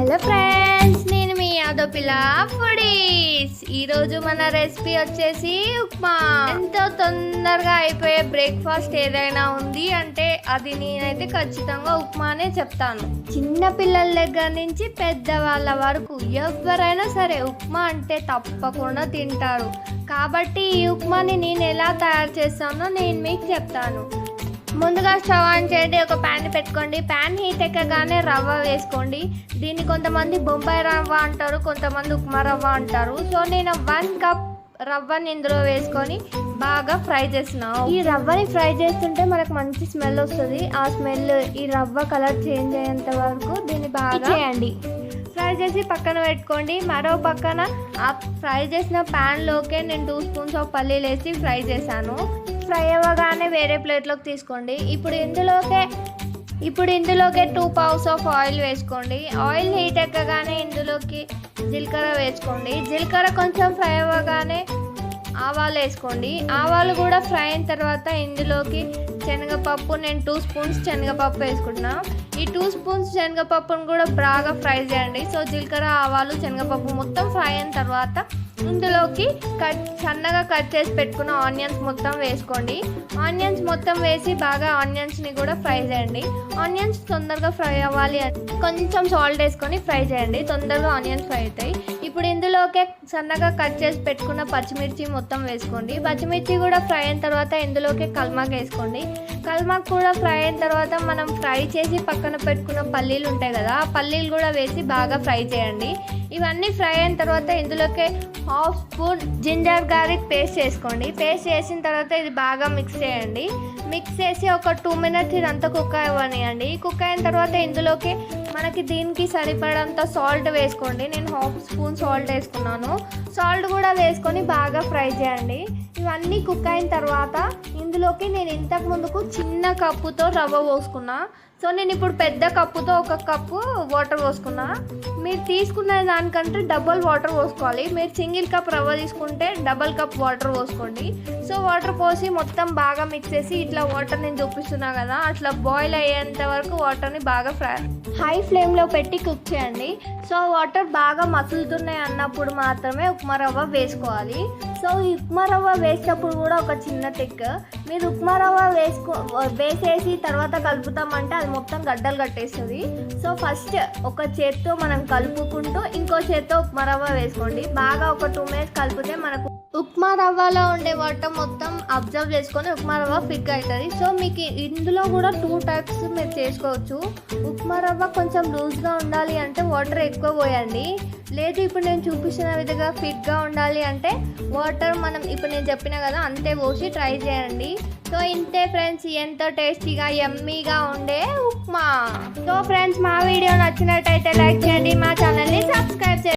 Hello friends, నేను మీ యాదవ్ పిల్ల foodies. ఈరోజు మన రెసిపీ వచ్చేసి ఉప్మా. ఎంతో తొందరగా అయిపోయే బ్రేక్ఫాస్ట్ ఏదైనా ఉంది అంటే అది నేనైతే ఖచ్చితంగా ఉప్మానే చెప్తాను. చిన్న పిల్లల దగ్గర నుంచి పెద్దవాళ్ళ వరకు ఎవరైనా సరే ఉప్మా అంటే తప్పకుండా తింటారు. కాబట్టి ఈ ఉప్మాని నేను ఎలా తయారు చేస్తానో నేను మీకు చెప్తాను. ముందుగా స్టవ్ ఆన్ చేయండి. ఒక ప్యాన్ పెట్టుకోండి. ప్యాన్ హీట్ ఎక్కగానే రవ్వ వేసుకోండి. దీన్ని కొంతమంది బొంబాయి రవ్వ అంటారు, కొంతమంది ఉప్మా రవ్వ అంటారు. సో నేను 1 కప్ రవ్వని ఇందులో వేసుకొని బాగా ఫ్రై చేస్తున్నాను. ఈ రవ్వని ఫ్రై చేస్తుంటే మనకు మంచి స్మెల్ వస్తుంది. ఆ స్మెల్ ఈ రవ్వ కలర్ చేంజ్ అయ్యేంత వరకు దీన్ని బాగా చేయండి. ఫ్రై చేసి పక్కన పెట్టుకోండి. మరో పక్కన ఆ ఫ్రై చేసిన ప్యాన్లోకే నేను 2 స్పూన్స్ ఆఫ్ పల్లీలు వేసి ఫ్రై చేశాను. ఫ్రై అవ్వగానే వేరే ప్లేట్లోకి తీసుకోండి. ఇప్పుడు ఇందులోకే 2 పౌస్ ఆఫ్ ఆయిల్ వేసుకోండి. ఆయిల్ హీట్ ఎక్కగానే ఇందులోకి జీలకర్ర వేసుకోండి. జీలకర్ర కొంచెం ఫ్రై అవ్వగానే ఆవాలు వేసుకోండి. ఆవాలు కూడా ఫ్రై అయిన తర్వాత ఇందులోకి శనగపప్పు, నేను 2 స్పూన్స్ శనగపప్పు వేసుకుంటున్నా. ఈ 2 స్పూన్స్ శనగపప్పును కూడా బాగా ఫ్రై చేయండి. సో జీలకర్ర, ఆవాలు, శనగపప్పు మొత్తం ఫ్రై అయిన తర్వాత ఇందులోకి సన్నగా కట్ చేసి పెట్టుకున్న ఆనియన్స్ మొత్తం వేసుకోండి. ఆనియన్స్ మొత్తం వేసి బాగా ఆనియన్స్ని కూడా ఫ్రై చేయండి. ఆనియన్స్ తొందరగా ఫ్రై అవ్వాలి అంటే కొంచెం సాల్ట్ వేసుకొని ఫ్రై చేయండి. తొందరగా ఆనియన్స్ ఫ్రై అవుతాయి. ఇప్పుడు ఇందులోకే సన్నగా కట్ చేసి పెట్టుకున్న పచ్చిమిర్చి మొత్తం వేసుకోండి. పచ్చిమిర్చి కూడా ఫ్రై అయిన తర్వాత ఇందులోకి కల్మాక్ వేసుకోండి. కల్మాక్ కూడా ఫ్రై అయిన తర్వాత మనం ఫ్రై చేసి పక్కన పెట్టుకున్న పల్లీలు ఉంటాయి కదా, ఆ పల్లీలు కూడా వేసి బాగా ఫ్రై చేయండి. ఇవన్నీ ఫ్రై అయిన తర్వాత ఇందులోకి 1/2 స్పూన్ జింజర్ గార్లిక్ పేస్ట్ చేసుకోండి. పేస్ట్ చేసిన తర్వాత ఇది బాగా మిక్స్ చేయండి. మిక్స్ చేసి ఒక 2 మినిట్స్ ఇదంతా కుక్ అవ్వనియండి. కుక్ అయిన తర్వాత ఇందులోకి మనకి దీనికి సరిపడంత సాల్ట్ వేసుకోండి. నేను 1/2 స్పూన్ సాల్ట్ వేసుకున్నాను. సాల్ట్ కూడా వేసుకొని బాగా ఫ్రై చేయండి. ఇవన్నీ కుక్ అయిన తర్వాత ఇందులోకి నేను ఇంతకు ముందుకు చిన్న కప్పుతో రవ్వ పోసుకున్నా. సో నేను ఇప్పుడు పెద్ద కప్పుతో 1 కప్పు వాటర్ పోసుకున్నా. మీరు తీసుకున్న దానికంటే డబల్ వాటర్ పోసుకోవాలి. మీరు సింగిల్ కప్ రవ్వ తీసుకుంటే డబల్ కప్ వాటర్ పోసుకోండి. సో వాటర్ పోసి మొత్తం బాగా మిక్స్ చేసి ఇట్లా వాటర్ నేను చూపిస్తున్నా కదా, అట్లా బాయిల్ అయ్యేంత వరకు వాటర్ని బాగా హై ఫ్లేమ్లో పెట్టి కుక్ చేయండి. సో వాటర్ బాగా మసులుతున్నాయి అన్నప్పుడు మాత్రమే ఉప్మా రవ్వ వేసుకోవాలి. సో ఈ ఉప్మా రవ్వ వేసేటప్పుడు కూడా ఒక చిన్న టిక్, మీరు ఉప్మా రవ్వ వేసేసి తర్వాత కలుపుతామంటే అది మొత్తం గడ్డలు కట్టేస్తుంది. సో ఫస్ట్ ఒక చేత్తో మనం కలుపుకుంటూ ఇంకో చేత్తో ఉప్మా రవ్వ వేసుకోండి. బాగా ఒక 2 మినిట్స్ కలిపితే మనకు ఉప్మా రవ్వలో ఉండే వాటర్ మొత్తం అబ్జర్వ్ చేసుకొని ఉప్మా రవ్వ ఫిక్ అవుతుంది. సో మీకు ఇందులో కూడా 2 టైప్స్ మీరు చేసుకోవచ్చు. ఉప్మా రవ్వ కొంచెం లూజ్గా ఉండాలి అంటే వాటర్ ఎక్కువ పోయండి. లేదు ఇప్పుడు నేను చూపిస్తున్న విధంగా ఫిట్గా ఉండాలి అంటే వాటర్ మనం ఇప్పుడు నేను చెప్పిన కదా అంతే పోసి ట్రై చేయండి. సో ఇంతే ఫ్రెండ్స్, ఎంతో టేస్టీగా యమ్మీగా ఉండే ఉప్మా. సో ఫ్రెండ్స్, మా వీడియో నచ్చినట్టయితే లైక్ చేయండి, మా ఛానల్ని సబ్స్క్రైబ్ చేయండి.